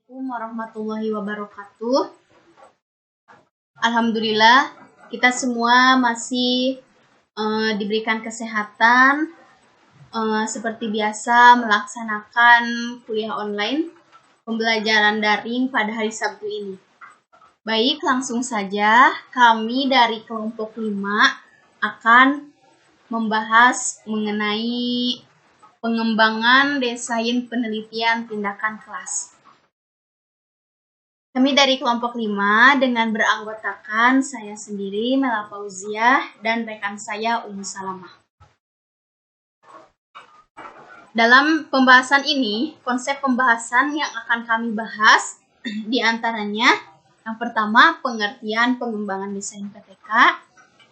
Assalamualaikum warahmatullahi wabarakatuh. Alhamdulillah kita semua masih diberikan kesehatan seperti biasa melaksanakan kuliah online pembelajaran daring pada hari Sabtu ini. Baik, langsung saja kami dari kelompok 5 akan membahas mengenai pengembangan desain penelitian tindakan kelas. Kami dari kelompok 5 dengan beranggotakan saya sendiri, Mela Fauziah, dan rekan saya, Ummu Salamah. Dalam pembahasan ini, konsep pembahasan yang akan kami bahas diantaranya yang pertama, pengertian pengembangan desain PTK.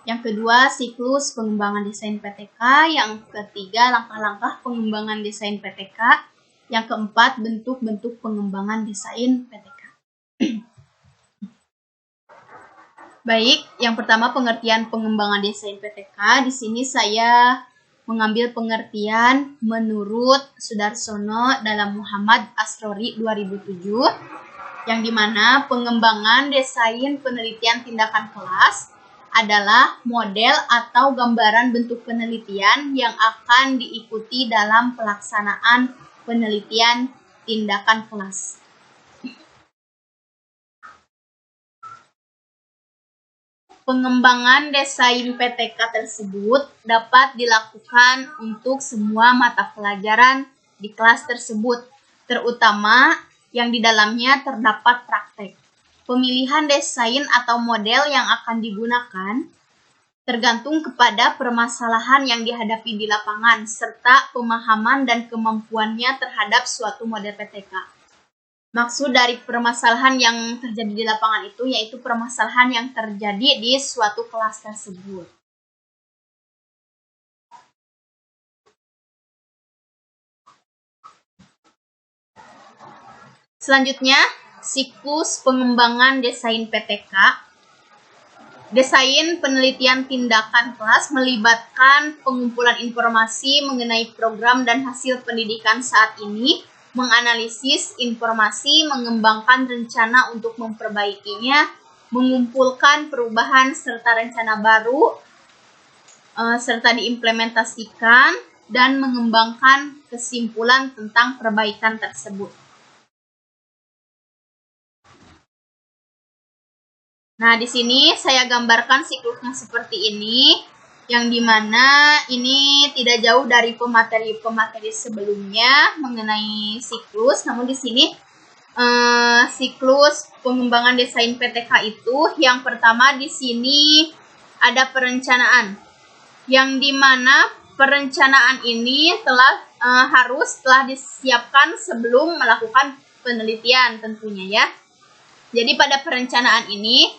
Yang kedua, siklus pengembangan desain PTK. Yang ketiga, langkah-langkah pengembangan desain PTK. Yang keempat, bentuk-bentuk pengembangan desain PTK. Baik, yang pertama pengertian pengembangan desain PTK. Di sini saya mengambil pengertian menurut Sudarsono dalam Muhammad Asrori 2007, yang dimana pengembangan desain penelitian tindakan kelas adalah model atau gambaran bentuk penelitian yang akan diikuti dalam pelaksanaan penelitian tindakan kelas. Pengembangan desain PTK tersebut dapat dilakukan untuk semua mata pelajaran di kelas tersebut, terutama yang di dalamnya terdapat praktek. Pemilihan desain atau model yang akan digunakan tergantung kepada permasalahan yang dihadapi di lapangan, serta pemahaman dan kemampuannya terhadap suatu model PTK. Maksud dari permasalahan yang terjadi di lapangan itu yaitu permasalahan yang terjadi di suatu kelas tersebut. Selanjutnya, siklus pengembangan desain PTK. Desain penelitian tindakan kelas melibatkan pengumpulan informasi mengenai program dan hasil pendidikan saat ini, menganalisis informasi, mengembangkan rencana untuk memperbaikinya, mengumpulkan perubahan serta rencana baru, serta diimplementasikan, dan mengembangkan kesimpulan tentang perbaikan tersebut. Nah, di sini saya gambarkan siklusnya seperti ini, yang dimana ini tidak jauh dari pemateri-pemateri sebelumnya mengenai siklus. Namun di sini siklus pengembangan desain PTK itu yang pertama di sini ada perencanaan, yang dimana perencanaan ini telah disiapkan sebelum melakukan penelitian tentunya ya. Jadi pada perencanaan ini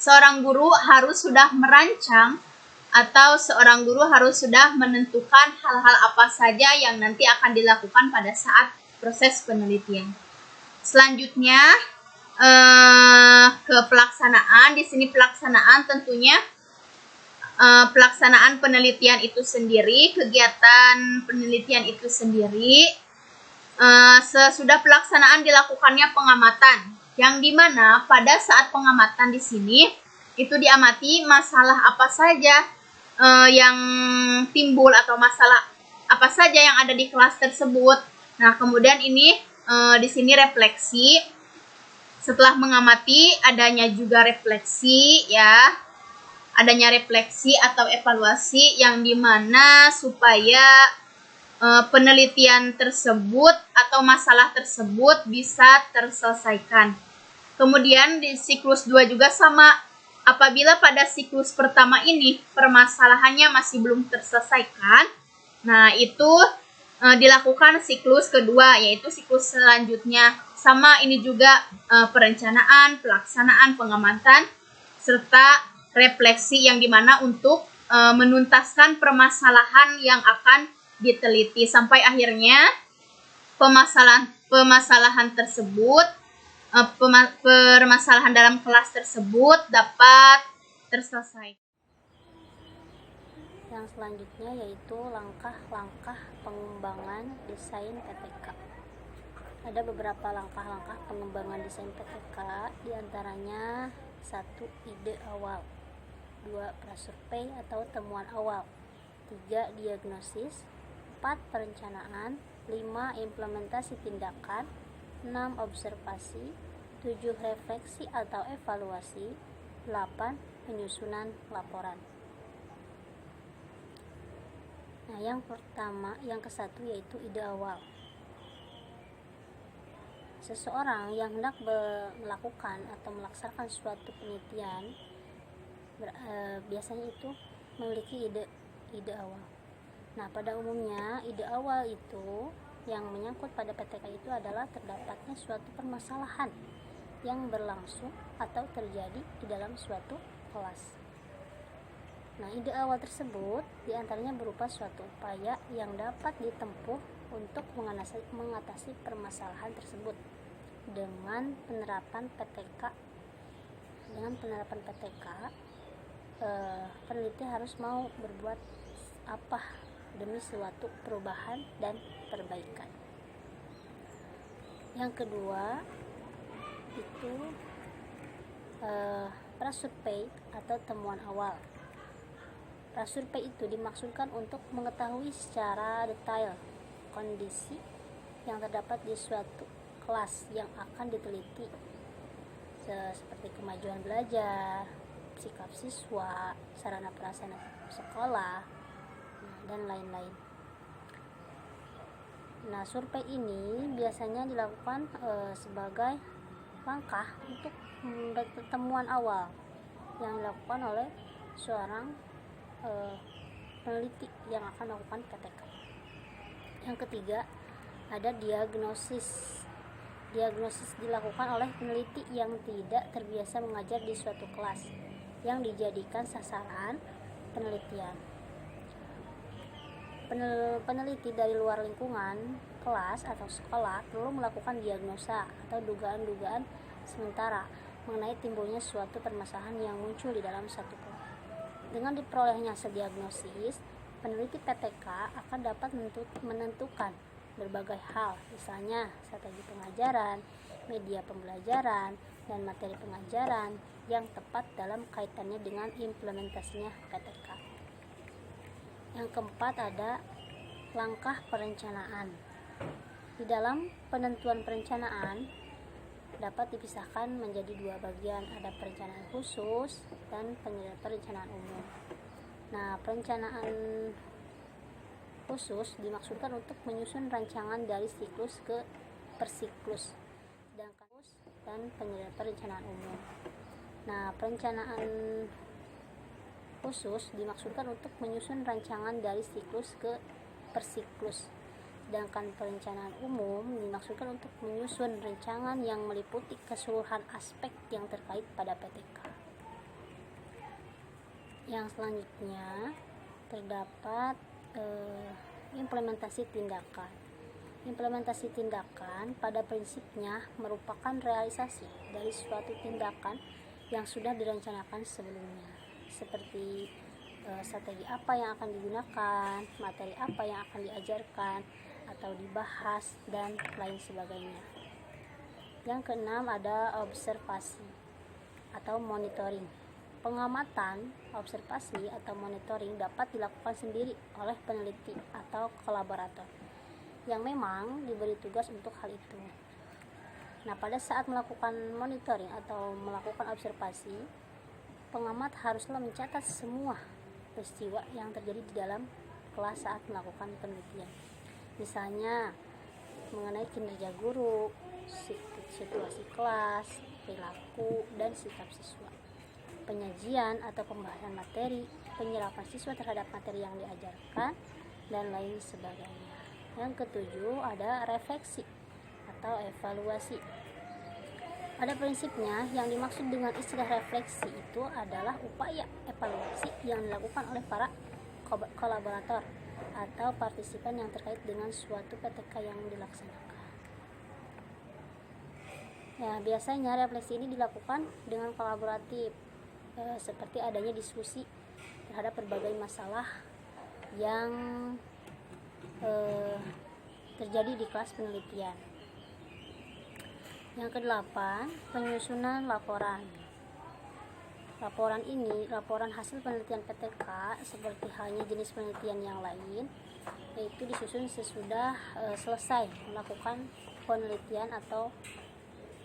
seorang guru harus sudah merancang atau seorang guru harus sudah menentukan hal-hal apa saja yang nanti akan dilakukan pada saat proses penelitian. Selanjutnya ke pelaksanaan. Di sini pelaksanaan tentunya pelaksanaan penelitian itu sendiri, kegiatan penelitian itu sendiri. Sesudah pelaksanaan dilakukannya pengamatan, yang dimana pada saat pengamatan di sini itu diamati masalah apa saja yang timbul atau masalah apa saja yang ada di kelas tersebut. Nah, kemudian ini di sini refleksi. Setelah mengamati adanya juga refleksi ya. Adanya refleksi atau evaluasi yang dimana supaya penelitian tersebut atau masalah tersebut bisa terselesaikan. Kemudian di siklus 2 juga sama. Apabila pada siklus pertama ini permasalahannya masih belum terselesaikan, nah itu dilakukan siklus kedua, yaitu siklus selanjutnya. Sama ini juga perencanaan, pelaksanaan, pengamatan, serta refleksi yang dimana untuk menuntaskan permasalahan yang akan diteliti sampai akhirnya permasalahan tersebut, permasalahan dalam kelas tersebut dapat terselesaikan. Yang selanjutnya yaitu langkah-langkah pengembangan desain PTK. Ada beberapa langkah-langkah pengembangan desain PTK, diantaranya 1. Ide awal, 2. Prasurvei atau temuan awal, 3. Diagnosis, 4. Perencanaan, 5. Implementasi tindakan, 6. Observasi, 7. Refleksi atau evaluasi, 8. Penyusunan laporan. Nah, yang ke-1 yaitu ide awal. Seseorang yang hendak melakukan atau melaksanakan suatu penelitian biasanya itu memiliki ide awal. Nah, pada umumnya ide awal itu yang menyangkut pada PTK itu adalah terdapatnya suatu permasalahan yang berlangsung atau terjadi di dalam suatu kelas. Nah, ide awal tersebut diantaranya berupa suatu upaya yang dapat ditempuh untuk mengatasi permasalahan tersebut dengan penerapan PTK. Peneliti harus mau berbuat apa demi suatu perubahan dan perbaikan. Yang kedua itu prasurvei atau temuan awal. Prasurvei itu dimaksudkan untuk mengetahui secara detail kondisi yang terdapat di suatu kelas yang akan diteliti, seperti kemajuan belajar, sikap siswa, sarana prasarana sekolah, dan lain-lain. Nah, survei ini biasanya dilakukan sebagai langkah untuk temuan awal yang dilakukan oleh seorang peneliti yang akan melakukan PTK. Yang ketiga, ada diagnosis. Diagnosis dilakukan oleh peneliti yang tidak terbiasa mengajar di suatu kelas yang dijadikan sasaran penelitian. Peneliti dari luar lingkungan kelas atau sekolah perlu melakukan diagnosa atau dugaan-dugaan sementara mengenai timbulnya suatu permasalahan yang muncul di dalam satu kelas. Dengan diperolehnya hasil diagnosis, peneliti PTK akan dapat menentukan berbagai hal, misalnya strategi pengajaran, media pembelajaran, dan materi pengajaran yang tepat dalam kaitannya dengan implementasinya PTK. Yang keempat ada langkah perencanaan. Di dalam penentuan perencanaan dapat dipisahkan menjadi dua bagian, ada perencanaan khusus dan perencanaan umum. Nah, perencanaan khusus dimaksudkan untuk menyusun rancangan dari siklus ke persiklus, sedangkan dan perencanaan umum. Nah, perencanaan khusus dimaksudkan untuk menyusun rancangan dari siklus ke persiklus, sedangkan perencanaan umum dimaksudkan untuk menyusun rancangan yang meliputi keseluruhan aspek yang terkait pada PTK. Yang selanjutnya terdapat implementasi tindakan. Implementasi tindakan pada prinsipnya merupakan realisasi dari suatu tindakan yang sudah direncanakan sebelumnya, seperti strategi apa yang akan digunakan, materi apa yang akan diajarkan atau dibahas, dan lain sebagainya. Yang keenam ada observasi atau monitoring. Pengamatan, observasi atau monitoring dapat dilakukan sendiri oleh peneliti atau kolaborator yang memang diberi tugas untuk hal itu. Nah, pada saat melakukan monitoring atau melakukan observasi, pengamat haruslah mencatat semua peristiwa yang terjadi di dalam kelas saat melakukan penelitian. Misalnya mengenai kinerja guru, situasi kelas, perilaku, dan sikap siswa, penyajian atau pembahasan materi, penyerapan siswa terhadap materi yang diajarkan, dan lain sebagainya. Yang ketujuh ada refleksi atau evaluasi. Pada prinsipnya, yang dimaksud dengan istilah refleksi itu adalah upaya evaluasi yang dilakukan oleh para kolaborator atau partisipan yang terkait dengan suatu PTK yang dilaksanakan. Ya, biasanya refleksi ini dilakukan dengan kolaboratif, seperti adanya diskusi terhadap berbagai masalah yang terjadi di kelas penelitian. Yang kedelapan, penyusunan laporan. Laporan hasil penelitian PTK seperti halnya jenis penelitian yang lain, yaitu disusun sesudah selesai melakukan penelitian atau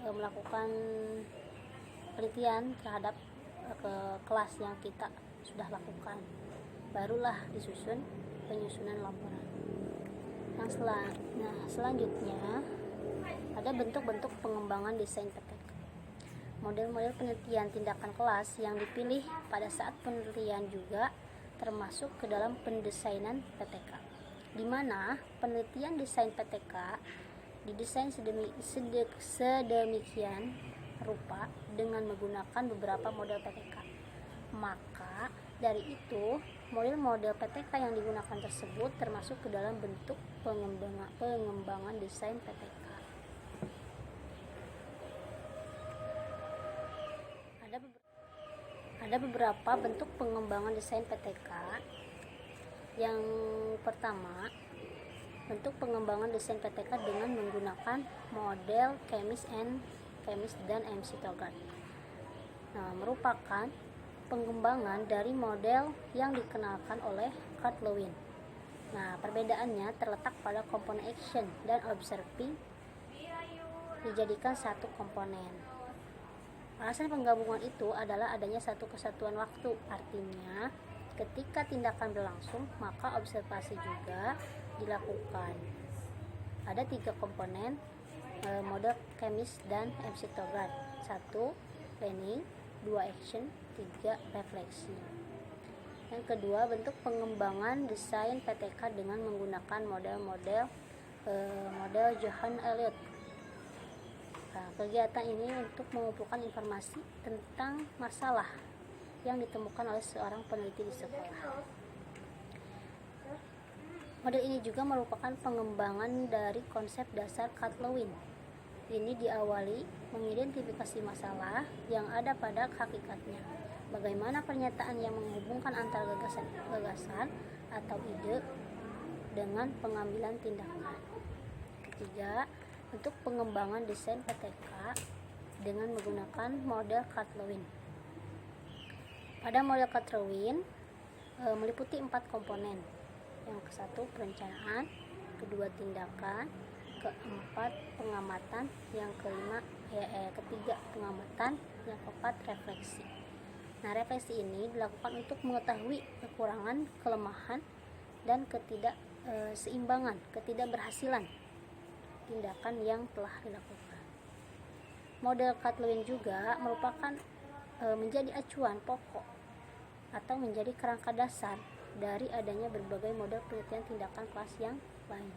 melakukan penelitian terhadap kelas yang kita sudah lakukan. Barulah disusun penyusunan laporan. Selanjutnya ada bentuk-bentuk pengembangan desain PTK. Model-model penelitian tindakan kelas yang dipilih pada saat penelitian juga termasuk ke dalam pendesainan PTK, di mana penelitian desain PTK didesain sedemikian rupa dengan menggunakan beberapa model PTK. Maka dari itu, model-model PTK yang digunakan tersebut termasuk ke dalam bentuk pengembangan desain PTK. Ada beberapa bentuk pengembangan desain PTK. Yang pertama, bentuk pengembangan desain PTK dengan menggunakan model Chemist dan MC Togart. Merupakan pengembangan dari model yang dikenalkan oleh Kurt Lewin. Perbedaannya terletak pada komponen action dan observing dijadikan satu komponen. Alasan penggabungan itu adalah adanya satu kesatuan waktu, artinya ketika tindakan berlangsung maka observasi juga dilakukan. Ada 3 komponen model Chemist dan MC Togart: 1 planning, 2 action, 3 refleksi. Yang kedua, bentuk pengembangan desain PTK dengan menggunakan model Johann Elliott. Kegiatan ini untuk mengumpulkan informasi tentang masalah yang ditemukan oleh seorang peneliti di sekolah. Model ini juga merupakan pengembangan dari konsep dasar Kurt Lewin. Ini diawali mengidentifikasi masalah yang ada pada hakikatnya. Bagaimana pernyataan yang menghubungkan antara gagasan atau ide dengan pengambilan tindakan. Ketiga, untuk pengembangan desain PTK dengan menggunakan model Kurt Lewin. Pada model Kurt Lewin meliputi 4 komponen. Yang ke-1 perencanaan, kedua tindakan, keempat pengamatan, yang ketiga pengamatan, yang keempat refleksi. Refleksi ini dilakukan untuk mengetahui kekurangan, kelemahan, dan ketidakberhasilan tindakan yang telah dilakukan. Model Kurt Lewin juga merupakan menjadi acuan pokok atau menjadi kerangka dasar dari adanya berbagai model penelitian tindakan kelas yang lainnya.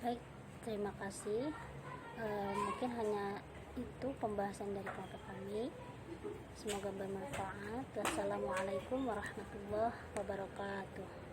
Baik, terima kasih. Mungkin hanya itu pembahasan dari kelompok kami. Semoga bermanfaat. Wassalamualaikum warahmatullahi wabarakatuh.